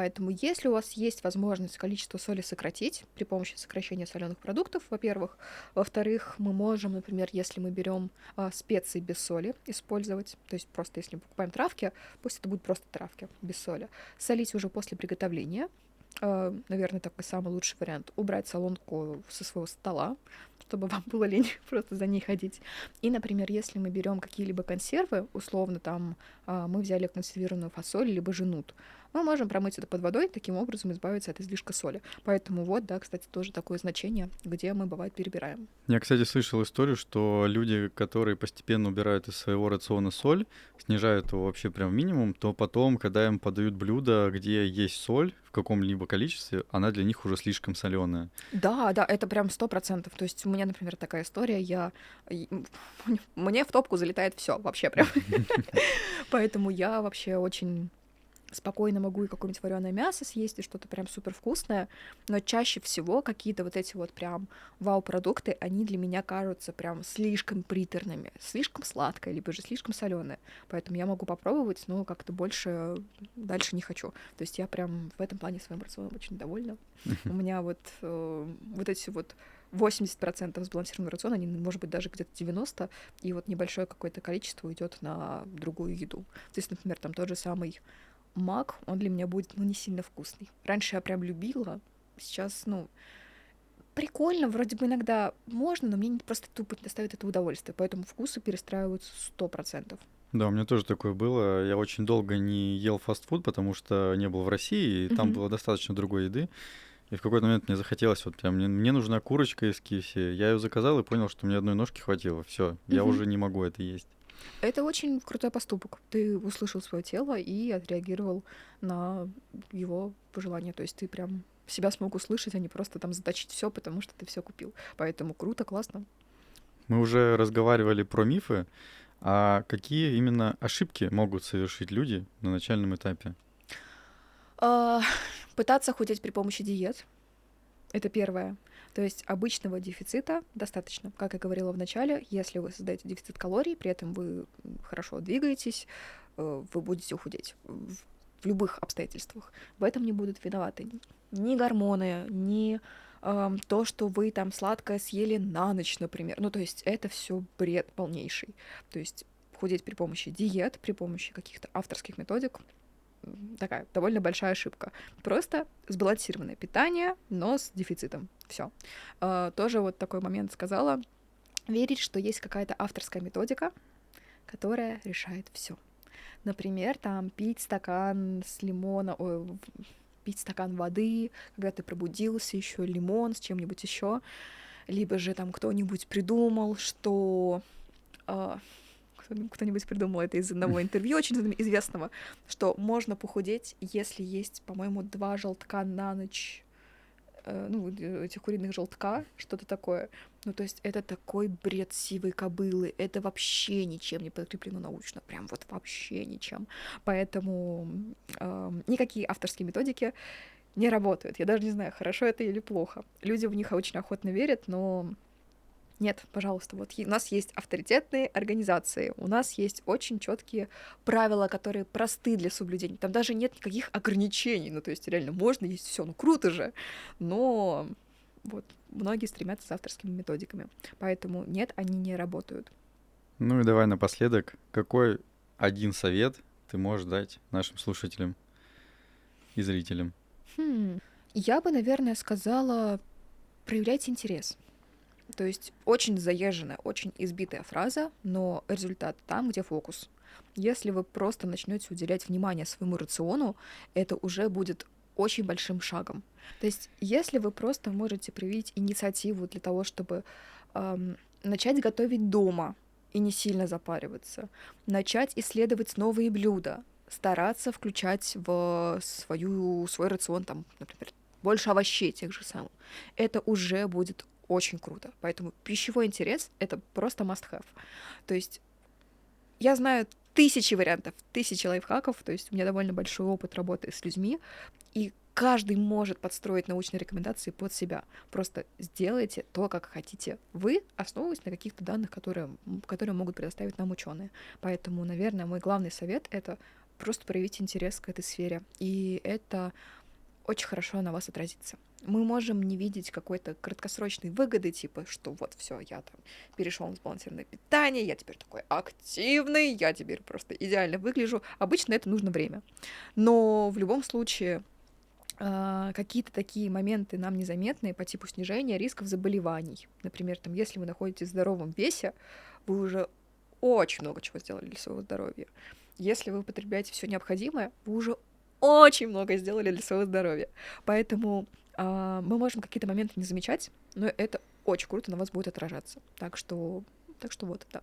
Поэтому если у вас есть возможность количество соли сократить при помощи сокращения соленых продуктов, во-первых. Во-вторых, мы можем, например, если мы берем специи без соли использовать, то есть просто если мы покупаем травки, пусть это будут просто травки без соли, солить уже после приготовления. Наверное, такой самый лучший вариант. Убрать солонку со своего стола, чтобы вам было лень просто за ней ходить. И, например, если мы берем какие-либо консервы, условно там мы взяли консервированную фасоль либо женут, мы можем промыть это под водой, таким образом избавиться от излишка соли. Поэтому вот, да, кстати, тоже такое значение, где мы, бывает, перебираем. Я, кстати, слышал историю, что люди, которые постепенно убирают из своего рациона соль, снижают его вообще прям в минимум, то потом, когда им подают блюдо, где есть соль в каком-либо количестве, она для них уже слишком соленая. Да, да, это прям 100%. То есть у меня, например, такая история, мне в топку залетает все вообще прям. Поэтому я вообще очень спокойно могу и какое-нибудь вареное мясо съесть, и что-то прям супер вкусное, но чаще всего какие-то вот эти вот прям вау-продукты, они для меня кажутся прям слишком приторными, слишком сладкое, либо же слишком соленое. Поэтому я могу попробовать, но как-то больше дальше не хочу. То есть я прям в этом плане своим рационом очень довольна. У меня вот эти вот 80% сбалансированного рациона, они, может быть, даже где-то 90%, и вот небольшое какое-то количество идет на другую еду. То есть, например, там тот же самый мак, он для меня будет, не сильно вкусный. Раньше я прям любила, сейчас, прикольно, вроде бы иногда можно, но мне просто тупо не доставит это удовольствие, поэтому вкусы перестраиваются 100%. Да, у меня тоже такое было. Я очень долго не ел фастфуд, потому что не был в России, и там Мгм. было достаточно другой еды. И в какой-то момент мне захотелось, вот прям, мне нужна курочка из KFC. Я ее заказал и понял, что мне одной ножки хватило. Все, я Мгм. уже не могу это есть. Это очень крутой поступок. Ты услышал свое тело и отреагировал на его пожелания. То есть ты прям себя смог услышать, а не просто там заточить все, потому что ты все купил. Поэтому круто, классно. Мы уже разговаривали про мифы, а какие именно ошибки могут совершить люди на начальном этапе? А, Пытаться худеть при помощи диет. Это первое. То есть обычного дефицита достаточно. Как я говорила в начале, если вы создаете дефицит калорий, при этом вы хорошо двигаетесь, вы будете худеть в любых обстоятельствах. В этом не будут виноваты ни гормоны, ни то, что вы там сладкое съели на ночь, например. То есть это все бред полнейший. То есть худеть при помощи диет, при помощи каких-то авторских методик такая довольно большая ошибка. Просто сбалансированное питание, но с дефицитом. Все. Тоже вот такой момент сказала. Верить, что есть какая-то авторская методика, которая решает все. Например, там пить стакан с лимона, пить стакан воды, когда ты пробудился, еще лимон с чем-нибудь еще. Либо же там кто-нибудь придумал, что кто-нибудь придумал это из одного интервью очень известного, что можно похудеть, если есть, по-моему, 2 желтка на ночь, этих куриных желтка, что-то такое. То есть это такой бред сивой кобылы. Это вообще ничем не подкреплено научно. Прям вот вообще ничем. Поэтому никакие авторские методики не работают. Я даже не знаю, хорошо это или плохо. Люди в них очень охотно верят, но нет, пожалуйста, вот у нас есть авторитетные организации, у нас есть очень четкие правила, которые просты для соблюдения. Там даже нет никаких ограничений, то есть реально можно есть все, круто же, но вот многие стремятся с авторскими методиками, поэтому нет, они не работают. Ну и давай напоследок, какой один совет ты можешь дать нашим слушателям и зрителям? Я бы, наверное, сказала, проявляйте интерес. То есть очень заезженная, очень избитая фраза, но результат там, где фокус. Если вы просто начнете уделять внимание своему рациону, это уже будет очень большим шагом. То есть если вы просто можете проявить инициативу для того, чтобы начать готовить дома и не сильно запариваться, начать исследовать новые блюда, стараться включать в свой рацион, там, например, больше овощей тех же самых, это уже будет очень круто. Поэтому пищевой интерес — это просто must-have. То есть я знаю тысячи вариантов, тысячи лайфхаков, то есть у меня довольно большой опыт работы с людьми, и каждый может подстроить научные рекомендации под себя. Просто сделайте то, как хотите вы, основываясь на каких-то данных, которые могут предоставить нам ученые. Поэтому, наверное, мой главный совет — это просто проявить интерес к этой сфере. И это очень хорошо на вас отразится. Мы можем не видеть какой-то краткосрочной выгоды, типа, что вот все, я там перешел на сбалансированное питание, я теперь такой активный, я теперь просто идеально выгляжу. Обычно это нужно время. Но в любом случае какие-то такие моменты нам незаметные по типу снижения рисков заболеваний. Например, там, если вы находитесь в здоровом весе, вы уже очень много чего сделали для своего здоровья. Если вы употребляете все необходимое, вы уже очень много сделали для своего здоровья. Поэтому мы можем какие-то моменты не замечать, но это очень круто на вас будет отражаться. Так что вот, да.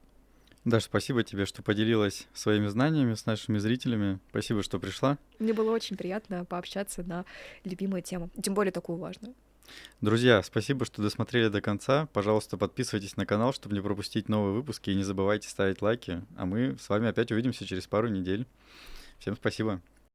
Даш, спасибо тебе, что поделилась своими знаниями с нашими зрителями. Спасибо, что пришла. Мне было очень приятно пообщаться на любимую тему, тем более такую важную. Друзья, спасибо, что досмотрели до конца. Пожалуйста, подписывайтесь на канал, чтобы не пропустить новые выпуски, и не забывайте ставить лайки. А мы с вами опять увидимся через пару недель. Всем спасибо.